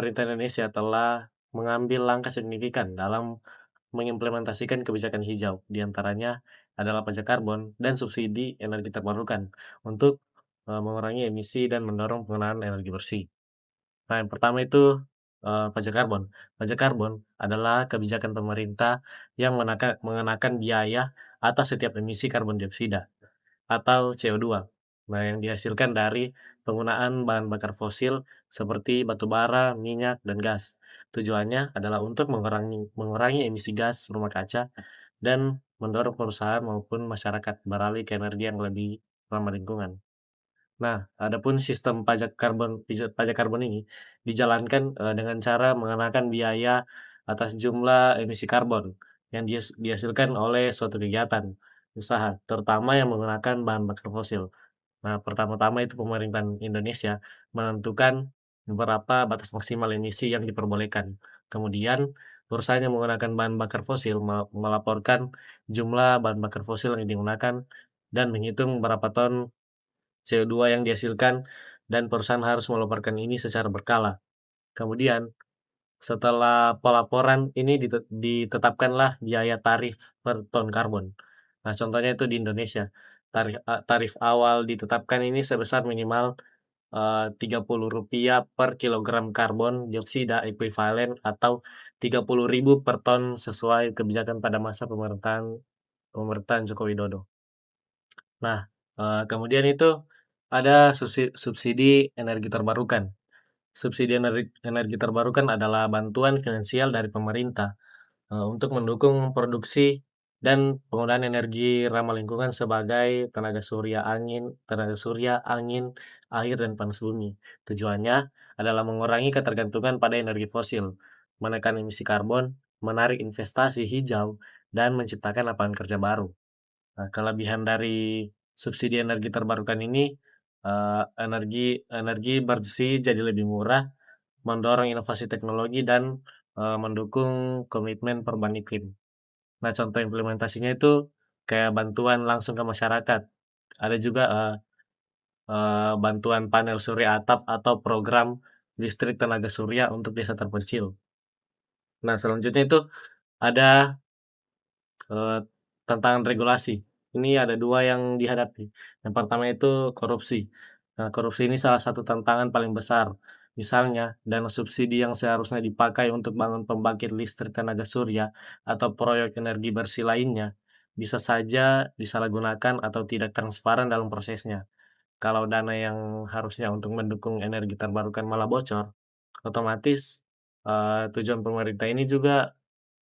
pemerintah Indonesia telah mengambil langkah signifikan dalam mengimplementasikan kebijakan hijau, di antaranya adalah pajak karbon dan subsidi energi terbarukan untuk mengurangi emisi dan mendorong penggunaan energi bersih. Nah, yang pertama itu pajak karbon. Pajak karbon adalah kebijakan pemerintah yang mengenakan biaya atas setiap emisi karbon dioksida atau CO2. Nah, yang dihasilkan dari penggunaan bahan bakar fosil seperti batu bara, minyak, dan gas. Tujuannya adalah untuk mengurangi emisi gas rumah kaca dan mendorong perusahaan maupun masyarakat beralih ke energi yang lebih ramah lingkungan. Nah, adapun sistem pajak karbon ini dijalankan dengan cara mengenakan biaya atas jumlah emisi karbon yang dihasilkan oleh suatu kegiatan usaha, terutama yang menggunakan bahan bakar fosil. Nah, pertama-tama itu pemerintahan Indonesia menentukan berapa batas maksimal emisi yang diperbolehkan. Kemudian, perusahaan yang menggunakan bahan bakar fosil melaporkan jumlah bahan bakar fosil yang digunakan dan menghitung berapa ton CO2 yang dihasilkan, dan perusahaan harus melaporkan ini secara berkala. Kemudian, setelah pelaporan ini ditetapkanlah biaya tarif per ton karbon. Nah, contohnya itu di Indonesia, tarif awal ditetapkan ini sebesar minimal Rp30 per kilogram karbon dioksida ekuivalen atau 30.000 per ton sesuai kebijakan pada masa pemerintahan pemerintahan Joko Widodo. Nah, kemudian itu ada subsidi energi terbarukan. Subsidi energi terbarukan adalah bantuan finansial dari pemerintah untuk mendukung produksi dan penggunaan energi ramah lingkungan sebagai tenaga surya, angin, air, dan panas bumi. Tujuannya adalah mengurangi ketergantungan pada energi fosil, menekan emisi karbon, menarik investasi hijau, dan menciptakan lapangan kerja baru. Nah, kelebihan dari subsidi energi terbarukan ini, energi energi bersih jadi lebih murah, mendorong inovasi teknologi dan mendukung komitmen perubahan iklim. Nah, contoh implementasinya itu kayak bantuan langsung ke masyarakat. Ada juga bantuan panel surya atap atau program listrik tenaga surya untuk desa terpencil. Nah, selanjutnya itu ada tantangan regulasi. Ini ada 2 yang dihadapi. Yang pertama itu korupsi. Nah, korupsi ini salah satu tantangan paling besar. Misalnya, dana subsidi yang seharusnya dipakai untuk bangun pembangkit listrik tenaga surya atau proyek energi bersih lainnya, bisa saja disalahgunakan atau tidak transparan dalam prosesnya. Kalau dana yang harusnya untuk mendukung energi terbarukan malah bocor, otomatis tujuan pemerintah ini juga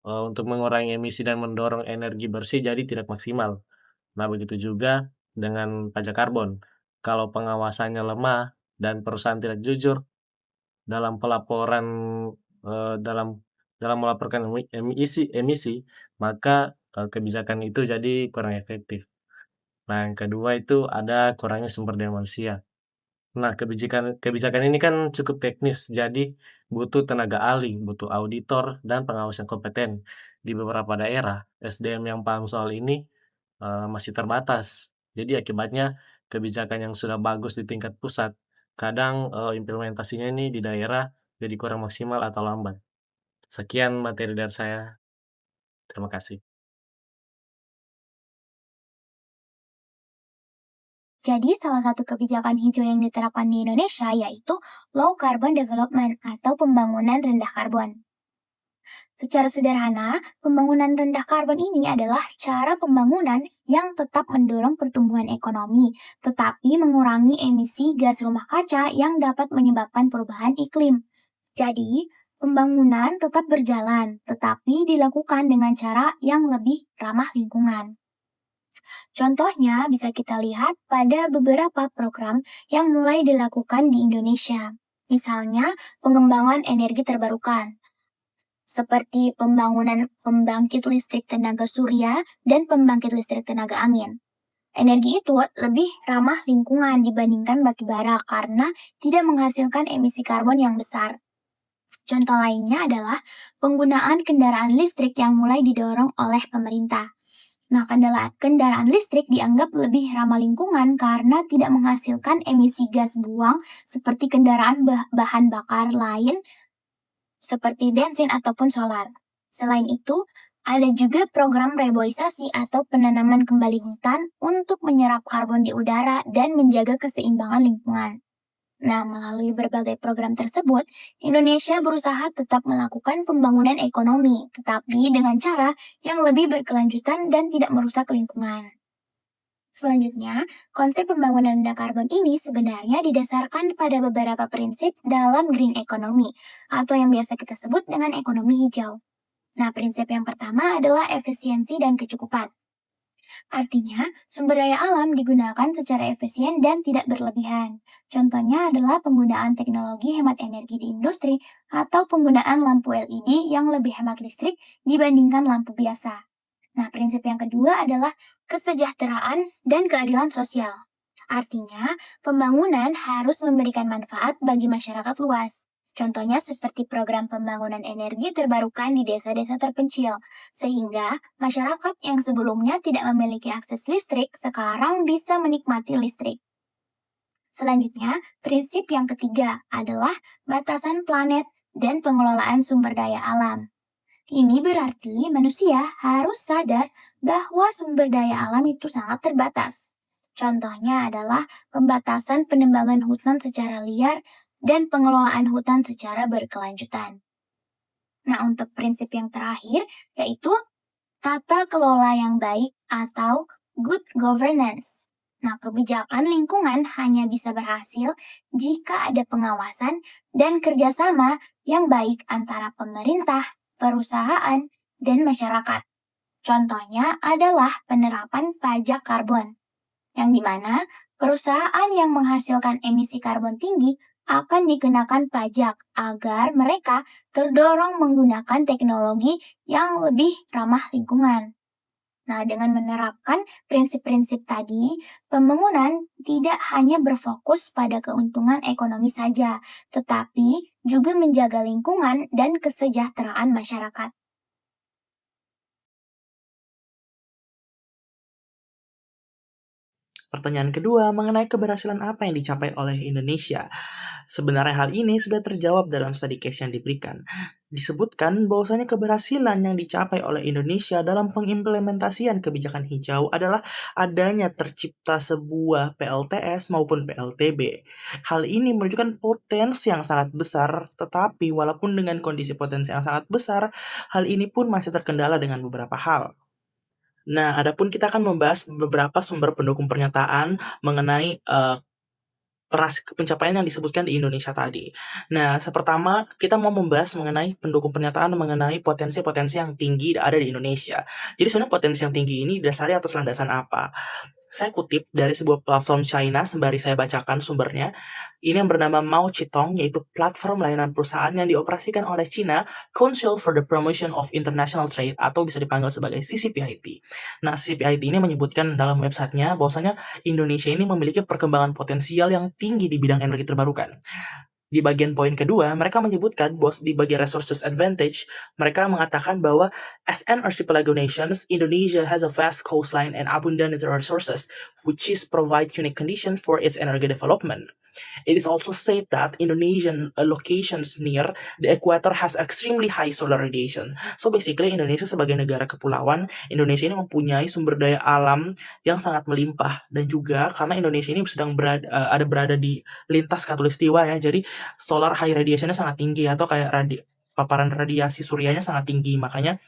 untuk mengurangi emisi dan mendorong energi bersih jadi tidak maksimal. Nah, begitu juga dengan pajak karbon. Kalau pengawasannya lemah dan perusahaan tidak jujur dalam pelaporan dalam dalam melaporkan emisi, maka kebijakan itu jadi kurang efektif. Nah, yang kedua itu ada kurangnya sumber daya manusia. Nah, kebijakan kebijakan ini kan cukup teknis, jadi butuh tenaga ahli, butuh auditor, dan pengawas yang kompeten. Di beberapa daerah, SDM yang paham soal ini masih terbatas. Jadi akibatnya kebijakan yang sudah bagus di tingkat pusat, kadang implementasinya ini di daerah jadi kurang maksimal atau lambat. Sekian materi dari saya. Terima kasih. Jadi, salah satu kebijakan hijau yang diterapkan di Indonesia yaitu Low Carbon Development atau pembangunan rendah karbon. Secara sederhana, pembangunan rendah karbon ini adalah cara pembangunan yang tetap mendorong pertumbuhan ekonomi, tetapi mengurangi emisi gas rumah kaca yang dapat menyebabkan perubahan iklim. Jadi, pembangunan tetap berjalan, tetapi dilakukan dengan cara yang lebih ramah lingkungan. Contohnya bisa kita lihat pada beberapa program yang mulai dilakukan di Indonesia. Misalnya, pengembangan energi terbarukan, seperti pembangunan pembangkit listrik tenaga surya dan pembangkit listrik tenaga angin. Energi itu lebih ramah lingkungan dibandingkan batu bara karena tidak menghasilkan emisi karbon yang besar. Contoh lainnya adalah penggunaan kendaraan listrik yang mulai didorong oleh pemerintah. Nah, kendaraan listrik dianggap lebih ramah lingkungan karena tidak menghasilkan emisi gas buang seperti kendaraan bahan bakar lain seperti bensin ataupun solar. Selain itu, ada juga program reboisasi atau penanaman kembali hutan untuk menyerap karbon di udara dan menjaga keseimbangan lingkungan. Nah, melalui berbagai program tersebut, Indonesia berusaha tetap melakukan pembangunan ekonomi, tetapi dengan cara yang lebih berkelanjutan dan tidak merusak lingkungan. Selanjutnya, konsep pembangunan rendah karbon ini sebenarnya didasarkan pada beberapa prinsip dalam green economy, atau yang biasa kita sebut dengan ekonomi hijau. Nah, prinsip yang pertama adalah efisiensi dan kecukupan. Artinya, sumber daya alam digunakan secara efisien dan tidak berlebihan. Contohnya adalah penggunaan teknologi hemat energi di industri atau penggunaan lampu LED yang lebih hemat listrik dibandingkan lampu biasa. Nah, prinsip yang kedua adalah kesejahteraan dan keadilan sosial. Artinya, pembangunan harus memberikan manfaat bagi masyarakat luas. Contohnya seperti program pembangunan energi terbarukan di desa-desa terpencil, sehingga masyarakat yang sebelumnya tidak memiliki akses listrik sekarang bisa menikmati listrik. Selanjutnya, prinsip yang ketiga adalah batasan planet dan pengelolaan sumber daya alam. Ini berarti manusia harus sadar bahwa sumber daya alam itu sangat terbatas. Contohnya adalah pembatasan penebangan hutan secara liar dan pengelolaan hutan secara berkelanjutan. Nah, untuk prinsip yang terakhir yaitu tata kelola yang baik atau good governance. Nah, kebijakan lingkungan hanya bisa berhasil jika ada pengawasan dan kerjasama yang baik antara pemerintah, perusahaan, dan masyarakat. Contohnya adalah penerapan pajak karbon, yang dimana perusahaan yang menghasilkan emisi karbon tinggi akan dikenakan pajak agar mereka terdorong menggunakan teknologi yang lebih ramah lingkungan. Nah, dengan menerapkan prinsip-prinsip tadi, pembangunan tidak hanya berfokus pada keuntungan ekonomi saja, tetapi juga menjaga lingkungan dan kesejahteraan masyarakat. Pertanyaan kedua, mengenai keberhasilan apa yang dicapai oleh Indonesia? Sebenarnya hal ini sudah terjawab dalam study case yang diberikan. Disebutkan bahwasanya keberhasilan yang dicapai oleh Indonesia dalam pengimplementasian kebijakan hijau adalah adanya tercipta sebuah PLTS maupun PLTB. Hal ini menunjukkan potensi yang sangat besar, tetapi walaupun dengan kondisi potensi yang sangat besar, hal ini pun masih terkendala dengan beberapa hal. Nah, adapun kita akan membahas beberapa sumber pendukung pernyataan mengenai pencapaian yang disebutkan di Indonesia tadi. Nah, pertama kita mau membahas mengenai pendukung pernyataan mengenai potensi-potensi yang tinggi ada di Indonesia. Jadi sebenarnya potensi yang tinggi ini didasari atas landasan apa? Saya kutip dari sebuah platform China sembari saya bacakan sumbernya. Ini yang bernama Mao Chitong, yaitu platform layanan perusahaan yang dioperasikan oleh China, Council for the Promotion of International Trade, atau bisa dipanggil sebagai CCPIT. Nah, CCPIT ini menyebutkan dalam websitenya bahwasanya Indonesia ini memiliki perkembangan potensial yang tinggi di bidang energi terbarukan. Di bagian poin kedua, mereka menyebutkan bahwa di bagian resources advantage, mereka mengatakan bahwa as an archipelago nations, Indonesia has a vast coastline and abundant resources, which is provide unique conditions for its energy development. It is also said that Indonesian locations near the equator has extremely high solar radiation. So basically Indonesia sebagai negara kepulauan, Indonesia ini mempunyai sumber daya alam yang sangat melimpah, dan juga karena Indonesia ini sedang berada di lintas khatulistiwa ya, jadi solar high radiationnya sangat tinggi, atau kayak paparan radiasi suryanya sangat tinggi, makanya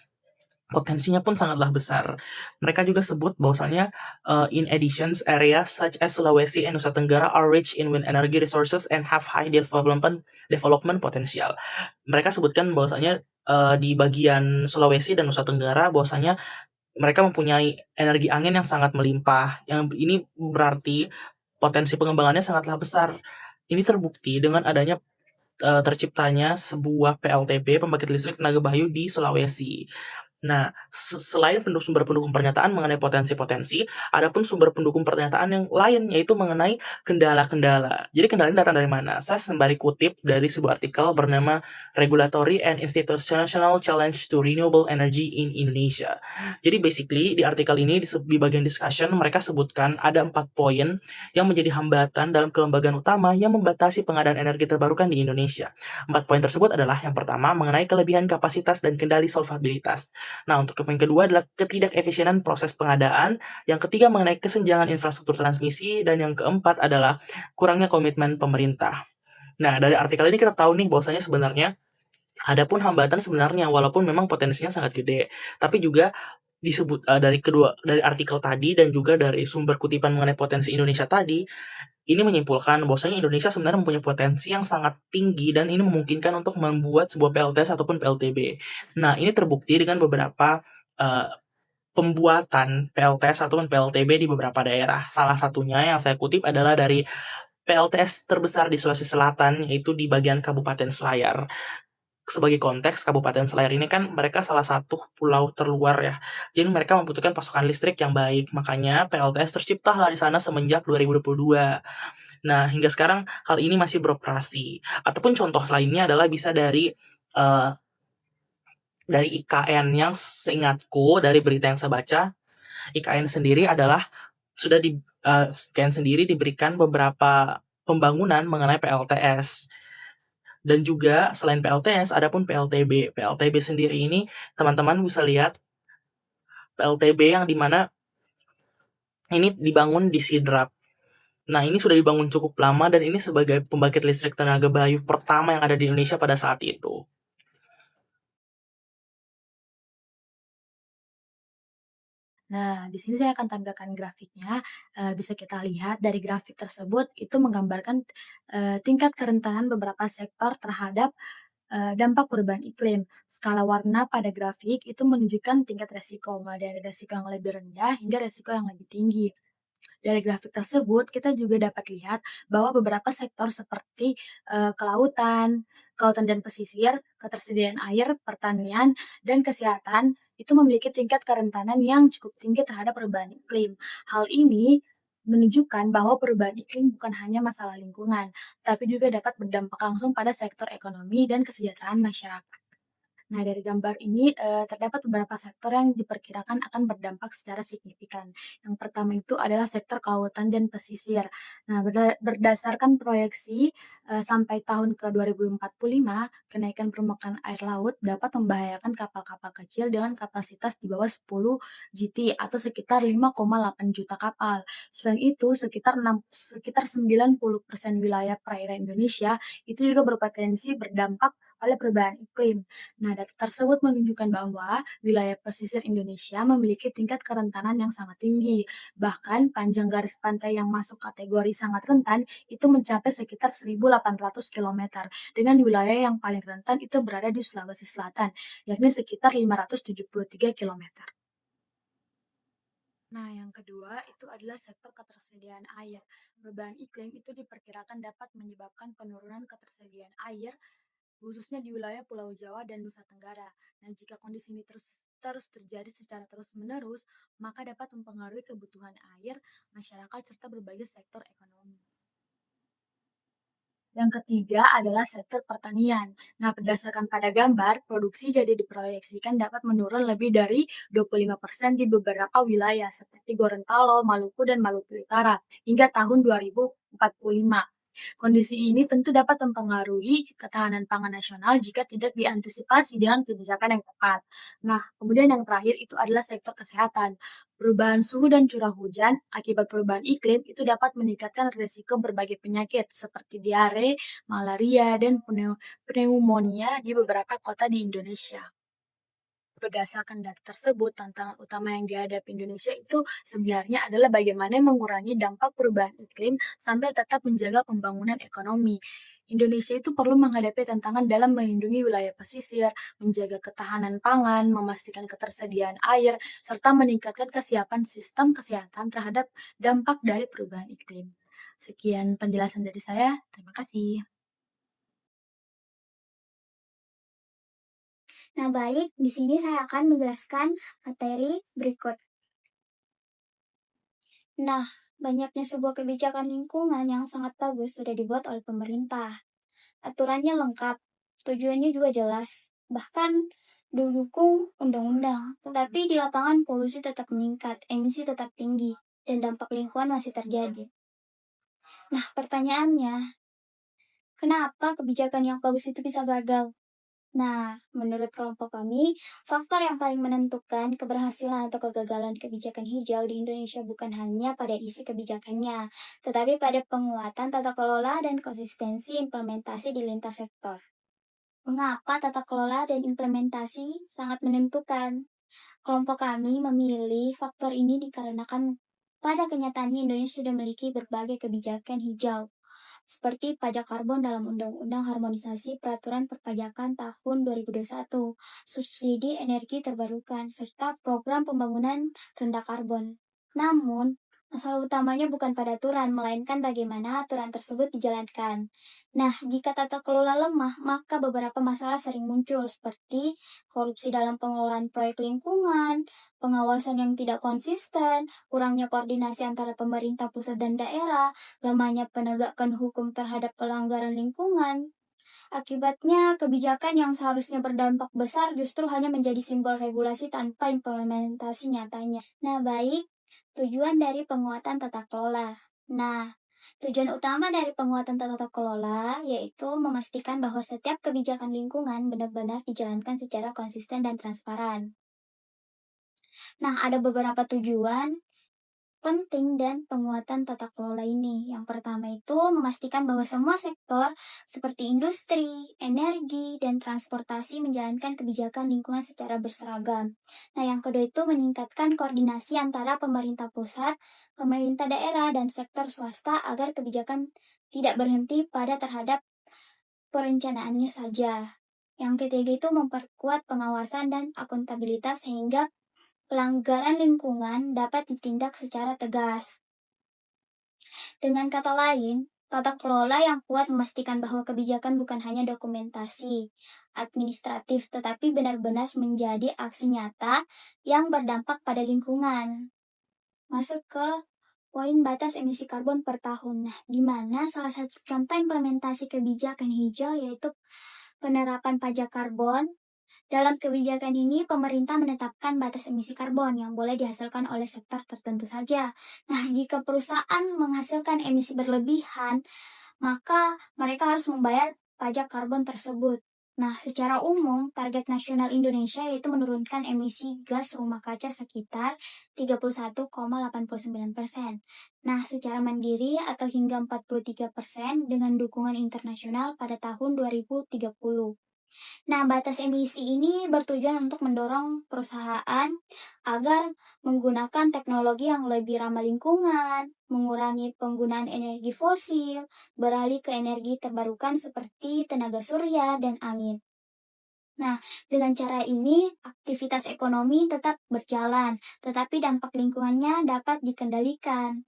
potensinya pun sangatlah besar. Mereka juga sebut bahwasanya in addition areas such as Sulawesi and Nusa Tenggara are rich in wind energy resources and have high development potential. Mereka sebutkan bahwasanya di bagian Sulawesi dan Nusa Tenggara bahwasanya mereka mempunyai energi angin yang sangat melimpah. Yang ini berarti potensi pengembangannya sangatlah besar. Ini terbukti dengan adanya terciptanya sebuah PLTB, pembangkit listrik tenaga bayu di Sulawesi. Nah, selain sumber pendukung pernyataan mengenai potensi-potensi, ada pun sumber pendukung pernyataan yang lain, yaitu mengenai kendala-kendala. Jadi kendala ini datang dari mana? Saya sembari kutip dari sebuah artikel bernama Regulatory and Institutional Challenge to Renewable Energy in Indonesia. Jadi basically di artikel ini di bagian discussion mereka sebutkan ada 4 poin yang menjadi hambatan dalam kelembagaan utama yang membatasi pengadaan energi terbarukan di Indonesia. 4 poin tersebut adalah yang pertama mengenai kelebihan kapasitas dan kendali solvabilitas. Nah, untuk yang kedua adalah ketidakefisienan proses pengadaan, yang ketiga mengenai kesenjangan infrastruktur transmisi, dan yang keempat adalah kurangnya komitmen pemerintah. Nah, dari artikel ini kita tahu nih bahwasanya sebenarnya ada pun hambatan sebenarnya walaupun memang potensinya sangat gede, tapi juga disebut dari artikel tadi dan juga dari sumber kutipan mengenai potensi Indonesia tadi, ini menyimpulkan bahwasanya Indonesia sebenarnya mempunyai potensi yang sangat tinggi dan ini memungkinkan untuk membuat sebuah PLTS ataupun PLTB. Nah, ini terbukti dengan beberapa uh, pembuatan PLTS ataupun PLTB di beberapa daerah. Salah satunya yang saya kutip adalah dari PLTS terbesar di Sulawesi Selatan, yaitu di bagian Kabupaten Selayar. Sebagai konteks, Kabupaten Selayar ini kan mereka salah satu pulau terluar ya. Jadi mereka membutuhkan pasokan listrik yang baik. Makanya PLTS terciptalah di sana semenjak 2022. Nah, hingga sekarang hal ini masih beroperasi. Ataupun contoh lainnya adalah bisa uh, dari IKN yang seingatku dari berita yang saya baca, IKN sendiri adalah sudah di IKN sendiri diberikan beberapa pembangunan mengenai PLTS. Dan juga selain PLTS ada pun PLTB. PLTB sendiri ini teman-teman bisa lihat PLTB yang dimana ini dibangun di Sidrap. Nah, ini sudah dibangun cukup lama dan ini sebagai pembangkit listrik tenaga bayu pertama yang ada di Indonesia pada saat itu. Nah, di sini saya akan tampilkan grafiknya. Bisa kita lihat dari grafik tersebut itu menggambarkan tingkat kerentanan beberapa sektor terhadap dampak perubahan iklim. Skala warna pada grafik itu menunjukkan tingkat resiko, mulai dari resiko yang lebih rendah hingga resiko yang lebih tinggi. Dari grafik tersebut, kita juga dapat lihat bahwa beberapa sektor seperti kelautan dan pesisir, ketersediaan air, pertanian, dan kesehatan itu memiliki tingkat kerentanan yang cukup tinggi terhadap perubahan iklim. Hal ini menunjukkan bahwa perubahan iklim bukan hanya masalah lingkungan, tapi juga dapat berdampak langsung pada sektor ekonomi dan kesejahteraan masyarakat. Nah, dari gambar ini, terdapat beberapa sektor yang diperkirakan akan berdampak secara signifikan. Yang pertama itu adalah sektor kelautan dan pesisir. Nah, berdasarkan proyeksi, sampai tahun ke 2045, kenaikan permukaan air laut dapat membahayakan kapal-kapal kecil dengan kapasitas di bawah 10 GT atau sekitar 5,8 juta kapal. Selain itu, sekitar 90% wilayah perairan Indonesia itu juga berpotensi berdampak oleh perubahan iklim. Nah, data tersebut menunjukkan bahwa wilayah pesisir Indonesia memiliki tingkat kerentanan yang sangat tinggi. Bahkan, panjang garis pantai yang masuk kategori sangat rentan itu mencapai sekitar 1.800 km, dengan wilayah yang paling rentan itu berada di Sulawesi Selatan, yakni sekitar 573 km. Nah, yang kedua itu adalah sektor ketersediaan air. Perubahan iklim itu diperkirakan dapat menyebabkan penurunan ketersediaan air khususnya di wilayah Pulau Jawa dan Nusa Tenggara. Nah, jika kondisi ini terus terjadi secara terus-menerus, maka dapat mempengaruhi kebutuhan air masyarakat serta berbagai sektor ekonomi. Yang ketiga adalah sektor pertanian. Nah, berdasarkan pada gambar, produksi jadi diproyeksikan dapat menurun lebih dari 25% di beberapa wilayah seperti Gorontalo, Maluku, dan Maluku Utara hingga tahun 2045. Kondisi ini tentu dapat mempengaruhi ketahanan pangan nasional jika tidak diantisipasi dengan kebijakan yang tepat. Nah, kemudian yang terakhir itu adalah sektor kesehatan. Perubahan suhu dan curah hujan akibat perubahan iklim itu dapat meningkatkan risiko berbagai penyakit seperti diare, malaria, dan pneumonia di beberapa kota di Indonesia. Berdasarkan data tersebut, tantangan utama yang dihadapi Indonesia itu sebenarnya adalah bagaimana mengurangi dampak perubahan iklim sambil tetap menjaga pembangunan ekonomi. Indonesia itu perlu menghadapi tantangan dalam melindungi wilayah pesisir, menjaga ketahanan pangan, memastikan ketersediaan air, serta meningkatkan kesiapan sistem kesehatan terhadap dampak dari perubahan iklim. Sekian penjelasan dari saya. Terima kasih. Nah, baik, di sini saya akan menjelaskan materi berikut. Nah, banyaknya sebuah kebijakan lingkungan yang sangat bagus sudah dibuat oleh pemerintah. Aturannya lengkap, tujuannya juga jelas, bahkan didukung undang-undang. Tetapi di lapangan polusi tetap meningkat, emisi tetap tinggi, dan dampak lingkungan masih terjadi. Nah, pertanyaannya, kenapa kebijakan yang bagus itu bisa gagal? Nah, menurut kelompok kami, faktor yang paling menentukan keberhasilan atau kegagalan kebijakan hijau di Indonesia bukan hanya pada isi kebijakannya, tetapi pada penguatan tata kelola dan konsistensi implementasi di lintas sektor. Mengapa tata kelola dan implementasi sangat menentukan? Kelompok kami memilih faktor ini dikarenakan pada kenyataannya Indonesia sudah memiliki berbagai kebijakan hijau, seperti pajak karbon dalam Undang-Undang Harmonisasi Peraturan Perpajakan tahun 2021, subsidi energi terbarukan, serta program pembangunan rendah karbon. Namun, masalah utamanya bukan pada aturan, melainkan bagaimana aturan tersebut dijalankan. Nah, jika tata kelola lemah, maka beberapa masalah sering muncul, seperti korupsi dalam pengelolaan proyek lingkungan, pengawasan yang tidak konsisten, kurangnya koordinasi antara pemerintah pusat dan daerah, lemahnya penegakan hukum terhadap pelanggaran lingkungan. Akibatnya, kebijakan yang seharusnya berdampak besar justru hanya menjadi simbol regulasi tanpa implementasi nyatanya. Nah, baik, tujuan dari penguatan tata kelola. Nah, tujuan utama dari penguatan tata kelola yaitu memastikan bahwa setiap kebijakan lingkungan benar-benar dijalankan secara konsisten dan transparan. Nah, ada beberapa tujuan penting dan penguatan tata kelola ini. Yang pertama itu memastikan bahwa semua sektor seperti industri, energi, dan transportasi menjalankan kebijakan lingkungan secara berseragam. Nah, yang kedua itu meningkatkan koordinasi antara pemerintah pusat, pemerintah daerah, dan sektor swasta agar kebijakan tidak berhenti pada terhadap perencanaannya saja. Yang ketiga itu memperkuat pengawasan dan akuntabilitas sehingga pelanggaran lingkungan dapat ditindak secara tegas. Dengan kata lain, tata kelola yang kuat memastikan bahwa kebijakan bukan hanya dokumentasi administratif, tetapi benar-benar menjadi aksi nyata yang berdampak pada lingkungan. Masuk ke poin batas emisi karbon per tahun. Nah, di mana salah satu contoh implementasi kebijakan hijau yaitu penerapan pajak karbon. Dalam kebijakan ini, pemerintah menetapkan batas emisi karbon yang boleh dihasilkan oleh sektor tertentu saja. Nah, jika perusahaan menghasilkan emisi berlebihan, maka mereka harus membayar pajak karbon tersebut. Nah, secara umum, target nasional Indonesia yaitu menurunkan emisi gas rumah kaca sekitar 31,89%. Nah, secara mandiri atau hingga 43% dengan dukungan internasional pada tahun 2030. Nah, batas emisi ini bertujuan untuk mendorong perusahaan agar menggunakan teknologi yang lebih ramah lingkungan, mengurangi penggunaan energi fosil, beralih ke energi terbarukan seperti tenaga surya dan angin. Nah, dengan cara ini, aktivitas ekonomi tetap berjalan, tetapi dampak lingkungannya dapat dikendalikan.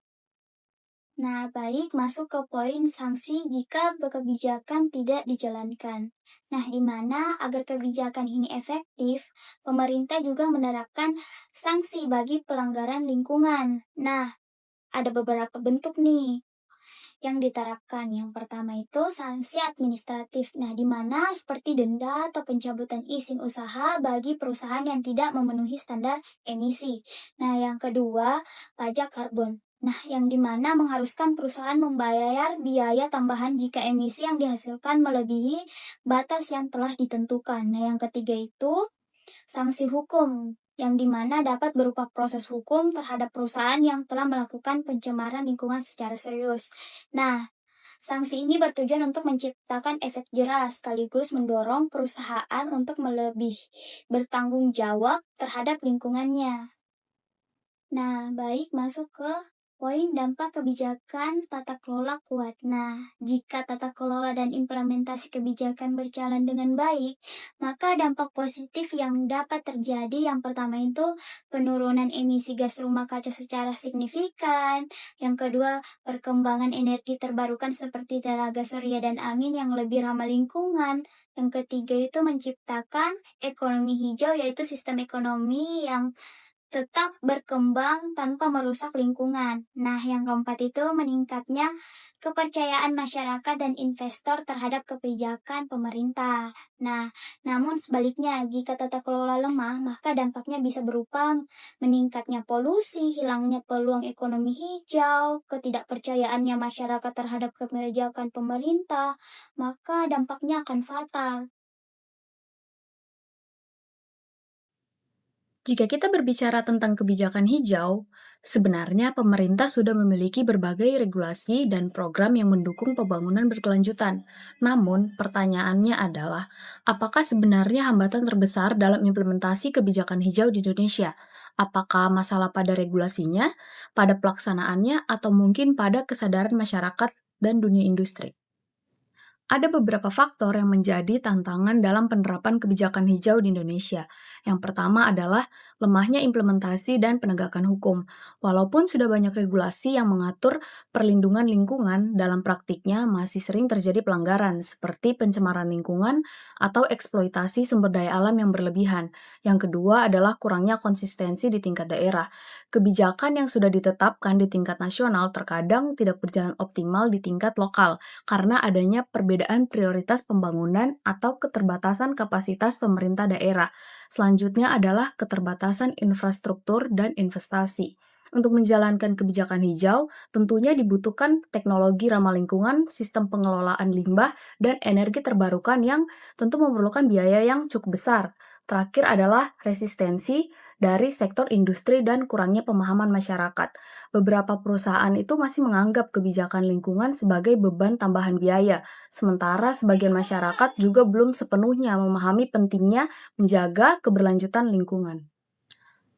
Nah, baik, masuk ke poin sanksi jika kebijakan tidak dijalankan. Nah, di mana agar kebijakan ini efektif, pemerintah juga menerapkan sanksi bagi pelanggaran lingkungan. Nah, ada beberapa bentuk nih yang diterapkan. Yang pertama itu sanksi administratif. Nah, di mana seperti denda atau pencabutan izin usaha bagi perusahaan yang tidak memenuhi standar emisi. Nah, yang kedua, pajak karbon. Nah, yang dimana mengharuskan perusahaan membayar biaya tambahan jika emisi yang dihasilkan melebihi batas yang telah ditentukan. Nah, yang ketiga itu sanksi hukum, yang dimana dapat berupa proses hukum terhadap perusahaan yang telah melakukan pencemaran lingkungan secara serius. Nah, sanksi ini bertujuan untuk menciptakan efek jerah sekaligus mendorong perusahaan untuk lebih bertanggung jawab terhadap lingkungannya. Nah, baik, masuk ke poin dampak kebijakan tata kelola kuat. Nah, jika tata kelola dan implementasi kebijakan berjalan dengan baik, maka dampak positif yang dapat terjadi yang pertama itu penurunan emisi gas rumah kaca secara signifikan. Yang kedua, perkembangan energi terbarukan seperti tenaga surya dan angin yang lebih ramah lingkungan. Yang ketiga itu menciptakan ekonomi hijau, yaitu sistem ekonomi yang tetap berkembang tanpa merusak lingkungan. Nah, yang keempat itu meningkatnya kepercayaan masyarakat dan investor terhadap kebijakan pemerintah. Nah, namun sebaliknya, jika tata kelola lemah, maka dampaknya bisa berupa meningkatnya polusi, hilangnya peluang ekonomi hijau, ketidakpercayaannya masyarakat terhadap kebijakan pemerintah, maka dampaknya akan fatal. Jika kita berbicara tentang kebijakan hijau, sebenarnya pemerintah sudah memiliki berbagai regulasi dan program yang mendukung pembangunan berkelanjutan. Namun, pertanyaannya adalah, apakah sebenarnya hambatan terbesar dalam implementasi kebijakan hijau di Indonesia? Apakah masalah pada regulasinya, pada pelaksanaannya, atau mungkin pada kesadaran masyarakat dan dunia industri? Ada beberapa faktor yang menjadi tantangan dalam penerapan kebijakan hijau di Indonesia. Yang pertama adalah lemahnya implementasi dan penegakan hukum. Walaupun sudah banyak regulasi yang mengatur perlindungan lingkungan, dalam praktiknya masih sering terjadi pelanggaran seperti pencemaran lingkungan atau eksploitasi sumber daya alam yang berlebihan. Yang kedua adalah kurangnya konsistensi di tingkat daerah. Kebijakan yang sudah ditetapkan di tingkat nasional terkadang tidak berjalan optimal di tingkat lokal karena adanya perbedaan prioritas pembangunan atau keterbatasan kapasitas pemerintah daerah. Selanjutnya adalah keterbatasan infrastruktur dan investasi. Untuk menjalankan kebijakan hijau, tentunya dibutuhkan teknologi ramah lingkungan, sistem pengelolaan limbah, dan energi terbarukan yang tentu memerlukan biaya yang cukup besar. Terakhir adalah resistensi dari sektor industri dan kurangnya pemahaman masyarakat. Beberapa perusahaan itu masih menganggap kebijakan lingkungan sebagai beban tambahan biaya, sementara sebagian masyarakat juga belum sepenuhnya memahami pentingnya menjaga keberlanjutan lingkungan.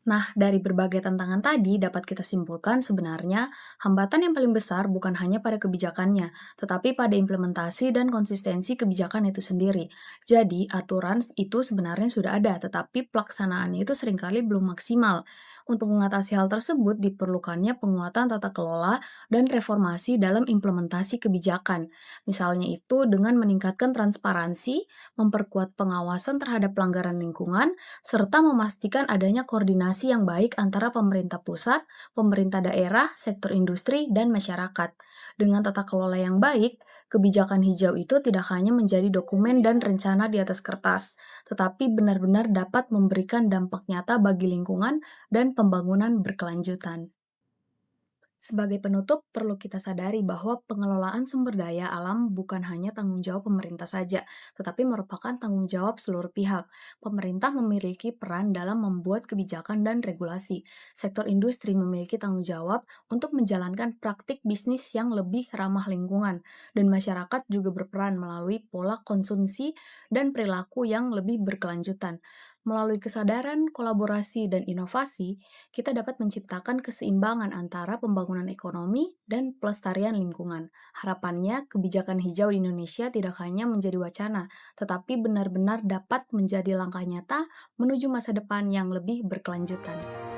Nah, dari berbagai tantangan tadi dapat kita simpulkan sebenarnya hambatan yang paling besar bukan hanya pada kebijakannya, tetapi pada implementasi dan konsistensi kebijakan itu sendiri. Jadi, aturan itu sebenarnya sudah ada, tetapi pelaksanaannya itu seringkali belum maksimal. Untuk mengatasi hal tersebut diperlukannya penguatan tata kelola dan reformasi dalam implementasi kebijakan. Misalnya itu dengan meningkatkan transparansi, memperkuat pengawasan terhadap pelanggaran lingkungan, serta memastikan adanya koordinasi yang baik antara pemerintah pusat, pemerintah daerah, sektor industri, dan masyarakat. Dengan tata kelola yang baik, kebijakan hijau itu tidak hanya menjadi dokumen dan rencana di atas kertas, tetapi benar-benar dapat memberikan dampak nyata bagi lingkungan dan pembangunan berkelanjutan. Sebagai penutup, perlu kita sadari bahwa pengelolaan sumber daya alam bukan hanya tanggung jawab pemerintah saja, tetapi merupakan tanggung jawab seluruh pihak. Pemerintah memiliki peran dalam membuat kebijakan dan regulasi. Sektor industri memiliki tanggung jawab untuk menjalankan praktik bisnis yang lebih ramah lingkungan, dan masyarakat juga berperan melalui pola konsumsi dan perilaku yang lebih berkelanjutan. Melalui kesadaran, kolaborasi, dan inovasi, kita dapat menciptakan keseimbangan antara pembangunan ekonomi dan pelestarian lingkungan. Harapannya, kebijakan hijau di Indonesia tidak hanya menjadi wacana, tetapi benar-benar dapat menjadi langkah nyata menuju masa depan yang lebih berkelanjutan.